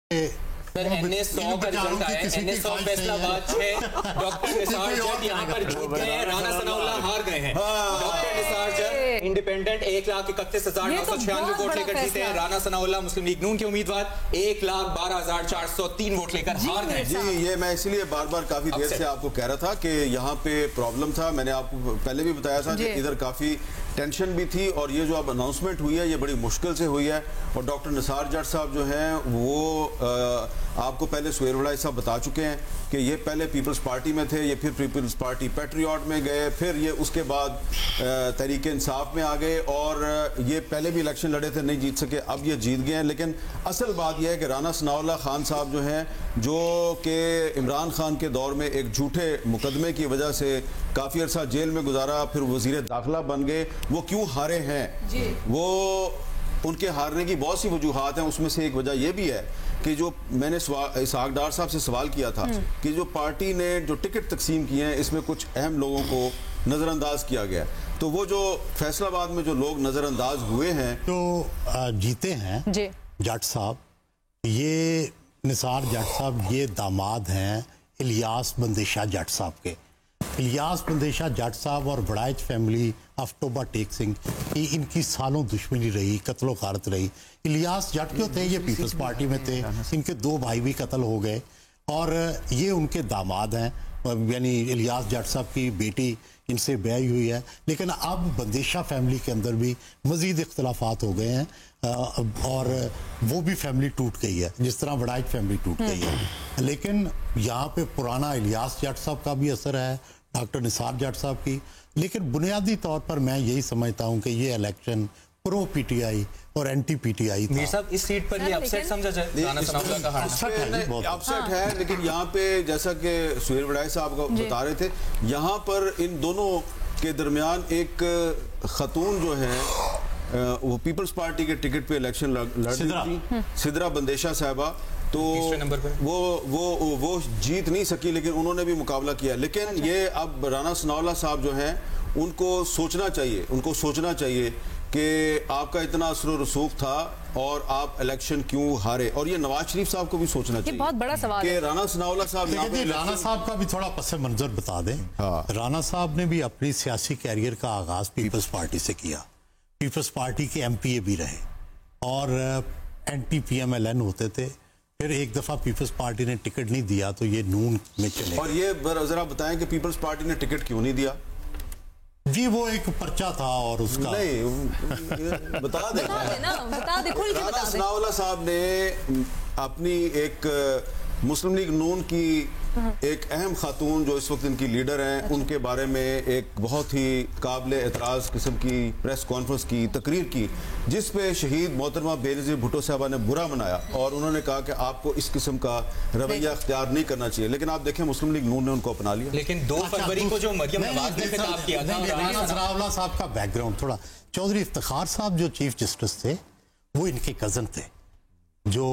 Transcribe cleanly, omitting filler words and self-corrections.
Sir NS100 का result आया है। NS100 फैसलाबाद 6 डॉक्टर निसार जट यहाँ पर जीत गए हैं, राना सनाउल्लाह हार गए हैं। डॉक्टर निसार जट इंडिपेंडेंट 1,31,996 वोट लेकर जीते हैं। राना सनाउल्लाह मुस्लिम लीग नून के उम्मीदवार 1,12,403 वोट लेकर हार गए। जी, ये मैं इसलिए बार बार काफी देर से आपको कह रहा था कि यहाँ पे प्रॉब्लम था। मैंने आपको पहले भी बताया था कि इधर काफी टेंशन भी थी और ये जो अब अनाउंसमेंट हुई है ये बड़ी मुश्किल से हुई है। और डॉक्टर निसार जट साहब जो हैं वो आपको पहले सुहेल वड़ाई साहब बता चुके हैं कि ये पहले पीपल्स पार्टी में थे, ये फिर पीपल्स पार्टी पैट्रियट में गए, फिर ये उसके बाद तहरीक इंसाफ में आ गए और ये पहले भी इलेक्शन लड़े थे, नहीं जीत सके, अब ये जीत गए हैं। लेकिन असल बात यह है कि राना सनाउल्लाह खान साहब जो हैं, जो कि इमरान खान के दौर में एक झूठे मुकदमे की वजह से काफ़ी अरसा जेल में गुजारा, फिर वज़ीर दाखिला बन गए, वो क्यों हारे हैं? वो उनके हारने की बहुत सी वजूहात हैं। उसमें से एक वजह यह भी है कि जो मैंने इसहाक डार साहब से सवाल किया था कि जो पार्टी ने जो टिकट तकसीम किए हैं इसमें कुछ अहम लोगों को नज़रअंदाज किया गया, तो वो जो फैसलाबाद में जो लोग नज़रअंदाज हुए हैं तो जीते हैं जट साहब, ये निसार जट साहब ये दामाद हैं इलियास बंदेशा जट साहब के। इलियास बंदेशा जट साहब और वड़ाइच फैमिली ऑफ टोबा टेक सिंह की इनकी सालों दुश्मनी रही, कत्लो गारत रही। इलियास जट क्यों थे? ये पीपल्स पार्टी में थे, इनके 2 भाई भी कत्ल हो गए और ये उनके दामाद हैं, यानी इलियास जट साहब की बेटी इनसे ब्याही हुई है। लेकिन अब बंदेशा फैमिली के अंदर भी मज़ीद इख्तलाफात हो गए हैं और वो भी फैमिली टूट गई है जिस तरह वड़ाइच फैमिली टूट गई है। लेकिन यहाँ पे पुराना इलियास जट साहब का भी असर है, डॉक्टर निसार जट साहब की। लेकिन बुनियादी तौर पर मैं यही समझता हूँ कि ये इलेक्शन प्रो पीटीआई और एंटी पीटीआई था। साहब इस सीट पर ये अपसेट समझा जाए? राना सनाउल्लाह का अपसेट है, लेकिन यहाँ पे जैसा कि सुहेल वड़ाई साहब को बता रहे थे, यहाँ पर इन दोनों के दरमियान एक खतून जो है वो पीपल्स पार्टी के टिकट पे इलेक्शन लड़ रही थी, सिद्रा बंदेशा साहबा, तो वो जीत नहीं सकी, लेकिन उन्होंने भी मुकाबला किया। लेकिन ये अब राना सनाउल्लाह साहब जो हैं उनको सोचना चाहिए कि आपका इतना असर रसूख था और आप इलेक्शन क्यों हारे। और ये नवाज शरीफ साहब को भी सोचना चाहिए। बहुत बड़ा सवाल है कि राना सनाउल्लाह साहब राना साहब का भी थोड़ा पस मंजर बता दें। राना साहब ने भी अपनी सियासी कैरियर का आगाज पीपल्स पार्टी से किया, पीपल्स पार्टी के MPA भी रहे और एंटी PMLN होते थे। फिर एक दफा पीपल्स पार्टी ने टिकट नहीं दिया तो ये नून में चले। और ये जरा बताएं कि पीपल्स पार्टी ने टिकट क्यों नहीं दिया? जी वो एक पर्चा था और उसका नहीं बता दे राना सनाउल्लाह साहब ने अपनी एक मुस्लिम लीग नून की एक अहम खातून जो इस वक्त इनकी लीडर हैं, उनके बारे में एक बहुत ही काबिल एतराज़ किस्म की प्रेस कॉन्फ्रेंस की तकरीर की, जिस पे शहीद मोहतरमा बेनज़ीर भुट्टो साहबा ने बुरा मनाया और उन्होंने कहा कि आपको इस किस्म का रवैया अख्तियार नहीं करना चाहिए। लेकिन आप देखें मुस्लिम लीग नून ने उनको अपना लिया। लेकिन 2 फरवरी को जो मरियम नवाज ने खिताब किया था, राना सनाउल्लाह साहब का बैकग्राउंड थोड़ा, चौधरी इफ्तिखार साहब जो चीफ जस्टिस थे वो इनके कजन थे, जो